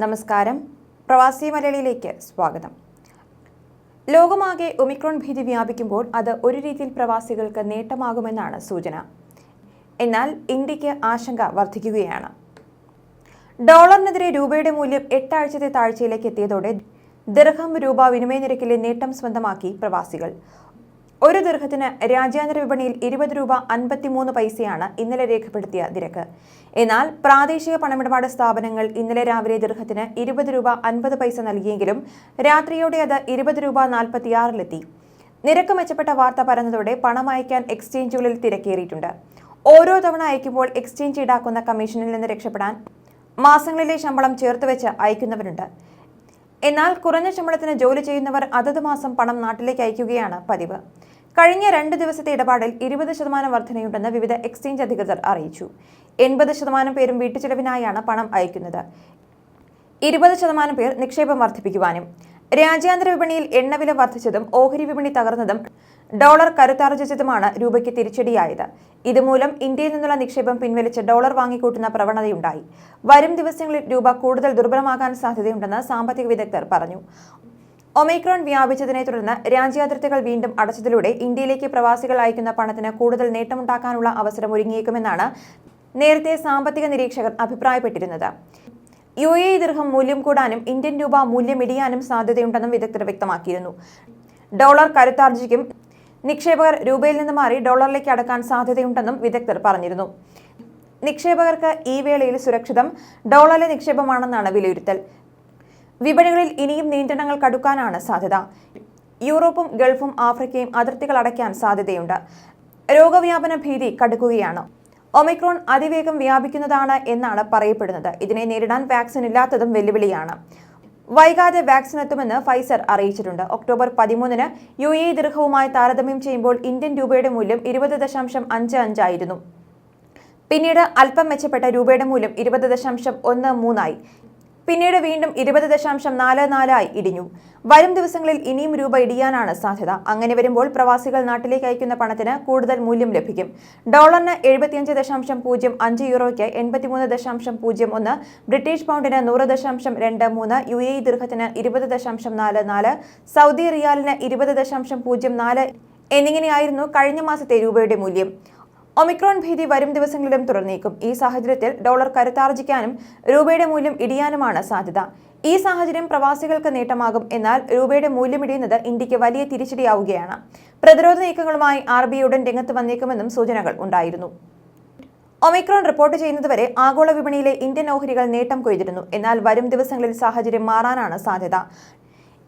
നമസ്കാരം. പ്രവാസി മലയാളിയിലേക്ക് സ്വാഗതം. ലോകമാകെ ഒമിക്രോൺ ഭീതി വ്യാപിക്കുമ്പോൾ അത് ഒരു രീതിയിൽ പ്രവാസികൾക്ക് നേട്ടമാകുമെന്നാണ് സൂചന. എന്നാൽ ഇന്ത്യക്ക് ആശങ്ക വർദ്ധിക്കുകയാണ്. ഡോളറിനെതിരെ രൂപയുടെ മൂല്യം 8 ആഴ്ചത്തെ താഴ്ചയിലേക്ക് എത്തിയതോടെ ദിർഹം രൂപ വിനിമയ നിരക്കിലെ നേട്ടം സ്വന്തമാക്കി പ്രവാസികൾ. ഒരു ദിർഹത്തിന് രാജ്യാന്തര വിപണിയിൽ 20 രൂപ 53 പൈസയാണ് ഇന്നലെ രേഖപ്പെടുത്തിയ നിരക്ക്. എന്നാൽ പ്രാദേശിക പണമിടപാട് സ്ഥാപനങ്ങൾ ഇന്നലെ രാവിലെ ദിർഹത്തിന് 20 രൂപ 50 പൈസ നൽകിയെങ്കിലും രാത്രിയോടെ അത് 20 രൂപ 46-ലെത്തി. നിരക്ക് മെച്ചപ്പെട്ട വാർത്ത പരന്നതോടെ പണം അയക്കാൻ എക്സ്ചേഞ്ചുകളിൽ തിരക്കേറിയിട്ടുണ്ട്. ഓരോ തവണ അയക്കുമ്പോൾ എക്സ്ചേഞ്ച് ഈടാക്കുന്ന കമ്മീഷനിൽ നിന്ന് രക്ഷപ്പെടാൻ മാസങ്ങളിലെ ശമ്പളം ചേർത്തുവെച്ച് അയക്കുന്നവരുണ്ട്. എന്നാൽ കുറഞ്ഞ ശമ്പളത്തിന് ജോലി ചെയ്യുന്നവർ അതത് മാസം പണം നാട്ടിലേക്ക് അയക്കുകയാണ് പതിവ്. കഴിഞ്ഞ 2 ദിവസത്തെ ഇടപാടിൽ 20% വർധനയുണ്ടെന്ന് വിവിധ എക്സ്ചേഞ്ച് അധികൃതർ അറിയിച്ചു. 80% പേരും വീട്ടുചെലവിനായാണ് പണം അയക്കുന്നത്. 20% പേർ നിക്ഷേപം വർദ്ധിപ്പിക്കുവാനും. രാജ്യാന്തര വിപണിയിൽ എണ്ണവില വർദ്ധിച്ചതും ഓഹരി വിപണി തകർന്നതും ഡോളർ കരുത്താർജിച്ചതുമാണ് രൂപയ്ക്ക് തിരിച്ചടിയായത്. ഇതുമൂലം ഇന്ത്യയിൽ നിന്നുള്ള നിക്ഷേപം പിൻവലിച്ച് ഡോളർ വാങ്ങിക്കൂട്ടുന്ന പ്രവണതയുണ്ടായി. വരും ദിവസങ്ങളിൽ രൂപ കൂടുതൽ ദുർബലമാകാൻ സാധ്യതയുണ്ടെന്ന് സാമ്പത്തിക വിദഗ്ധർ പറഞ്ഞു. ഒമിക്രോൺ വ്യാപിച്ചതിനെ തുടർന്ന് രാജ്യാതിർത്തികൾ വീണ്ടും അടച്ചതിലൂടെ ഇന്ത്യയിലേക്ക് പ്രവാസികൾ അയക്കുന്ന പണത്തിന് കൂടുതൽ നേട്ടമുണ്ടാക്കാനുള്ള അവസരം ഒരുങ്ങിയേക്കുമെന്നാണ് നേരത്തെ സാമ്പത്തിക നിരീക്ഷകർ അഭിപ്രായപ്പെട്ടിരുന്നത്. UAE ദിർഹം മൂല്യം കൂടാനും ഇന്ത്യൻ രൂപ മൂല്യം ഇടിയാനും സാധ്യതയുണ്ടെന്നും വിദഗ്ധർ വ്യക്തമാക്കിയിരുന്നു. ഡോളർ കരുത്താർജിക്കും. നിക്ഷേപകർ രൂപയിൽ നിന്ന് മാറി ഡോളറിലേക്ക് അടക്കാൻ സാധ്യതയുണ്ടെന്നും വിദഗ്ധർ പറഞ്ഞിരുന്നു. നിക്ഷേപകർക്ക് ഈ വേളയിൽ സുരക്ഷിതം ഡോളറിലെ നിക്ഷേപമാണെന്നാണ് വിലയിരുത്തൽ. വിപണികളിൽ ഇനിയും നിയന്ത്രണങ്ങൾ കടുക്കാനാണ് സാധ്യത. യൂറോപ്പും ഗൾഫും ആഫ്രിക്കയും അതിർത്തികൾ അടയ്ക്കാൻ സാധ്യതയുണ്ട്. രോഗവ്യാപന ഭീതി കടുക്കുകയാണ്. ഒമിക്രോൺ അതിവേഗം വ്യാപിക്കുന്നതാണ് എന്നാണ് പറയപ്പെടുന്നത്. ഇതിനെ നേരിടാൻ വാക്സിൻ ഇല്ലാത്തതും വെല്ലുവിളിയാണ്. വൈകാതെ വാക്സിൻ എത്തുമെന്ന് ഫൈസർ അറിയിച്ചിട്ടുണ്ട്. ഒക്ടോബർ 13-ന് UAE ദിർഹവുമായി താരതമ്യം ചെയ്യുമ്പോൾ ഇന്ത്യൻ രൂപയുടെ മൂല്യം 20.55 ആയിരുന്നു. പിന്നീട് അല്പം മെച്ചപ്പെട്ട രൂപയുടെ മൂല്യം 20.13 ആയി. പിന്നീട് വീണ്ടും 20.44 ആയി ഇടിഞ്ഞു. വരും ദിവസങ്ങളിൽ ഇനിയും രൂപ ഇടിയാനാണ് സാധ്യത. അങ്ങനെ വരുമ്പോൾ പ്രവാസികൾ നാട്ടിലേക്ക് അയക്കുന്ന പണത്തിന് കൂടുതൽ മൂല്യം ലഭിക്കും. ഡോളറിന് 75.05 യൂറോയ്ക്ക് 83.01, ബ്രിട്ടീഷ് പൗണ്ടിന് 100.23, UAE ദിർഹത്തിന് 20.44, സൗദി റിയാലിന് 20.04 എന്നിങ്ങനെയായിരുന്നു കഴിഞ്ഞ മാസത്തെ രൂപയുടെ മൂല്യം. ഒമിക്രോൺ ഭീതി വരും ദിവസങ്ങളിലും തുടർന്നേക്കും. ഈ സാഹചര്യത്തിൽ ഡോളർ കരുത്താർജിക്കാനും രൂപയുടെ മൂല്യം ഇടിയാനുമാണ് സാധ്യത. ഈ സാഹചര്യം പ്രവാസികൾക്ക് നേട്ടമാകും. എന്നാൽ രൂപയുടെ മൂല്യം ഇടിയുന്നത് ഇന്ത്യക്ക് വലിയ തിരിച്ചടിയാവുകയാണ്. പ്രതിരോധ നീക്കങ്ങളുമായി RBI ഉടൻ രംഗത്ത് വന്നേക്കുമെന്നും സൂചനകൾ ഉണ്ടായിരുന്നു. ഒമിക്രോൺ റിപ്പോർട്ട് ചെയ്യുന്നതുവരെ ആഗോള വിപണിയിലെ ഇന്ത്യൻ ഓഹരികൾ നേട്ടം കൊയ്തിരുന്നു. എന്നാൽ വരും ദിവസങ്ങളിൽ സാഹചര്യം മാറാനാണ് സാധ്യത.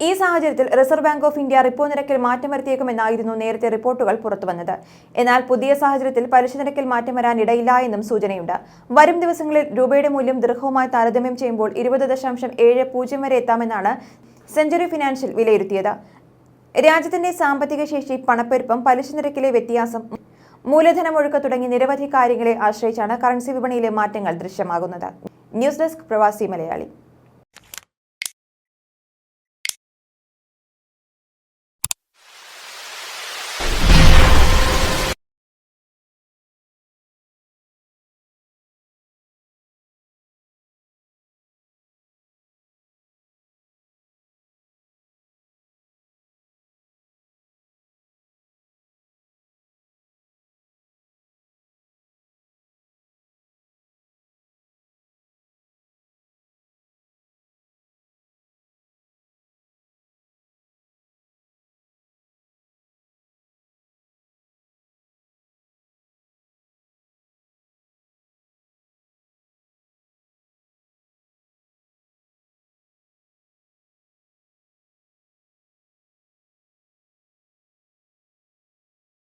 ഈ സാഹചര്യത്തിൽ reserve bank of India repo നിരക്കിൽ മാറ്റം വരുത്തിയേക്കുമെന്നായിരുന്നു നേരത്തെ റിപ്പോർട്ടുകൾ പുറത്തുവന്നത്. എന്നാൽ പുതിയ സാഹചര്യത്തിൽ പലിശ നിരക്കിൽ മാറ്റം വരാൻ ഇടയില്ല എന്നും സൂചനയുണ്ട്. വരും ദിവസങ്ങളിൽ രൂപയുടെ മൂല്യം ദിർഹവുമായി താരതമ്യം ചെയ്യുമ്പോൾ 20.70 വരെ എത്താമെന്നാണ് സെഞ്ചുറി ഫിനാൻഷ്യൽ വിലയിരുത്തിയത്. രാജ്യത്തിന്റെ സാമ്പത്തിക ശേഷി, പണപ്പെരുപ്പം, പലിശ നിരക്കിലെ വ്യത്യാസം, മൂലധനമൊഴുക്ക് തുടങ്ങി നിരവധി കാര്യങ്ങളെ ആശ്രയിച്ചാണ് കറൻസി വിപണിയിലെ മാറ്റങ്ങൾ ദൃശ്യമാകുന്നത്. ന്യൂസ് ഡെസ്ക് പ്രവാസി മലയാളി.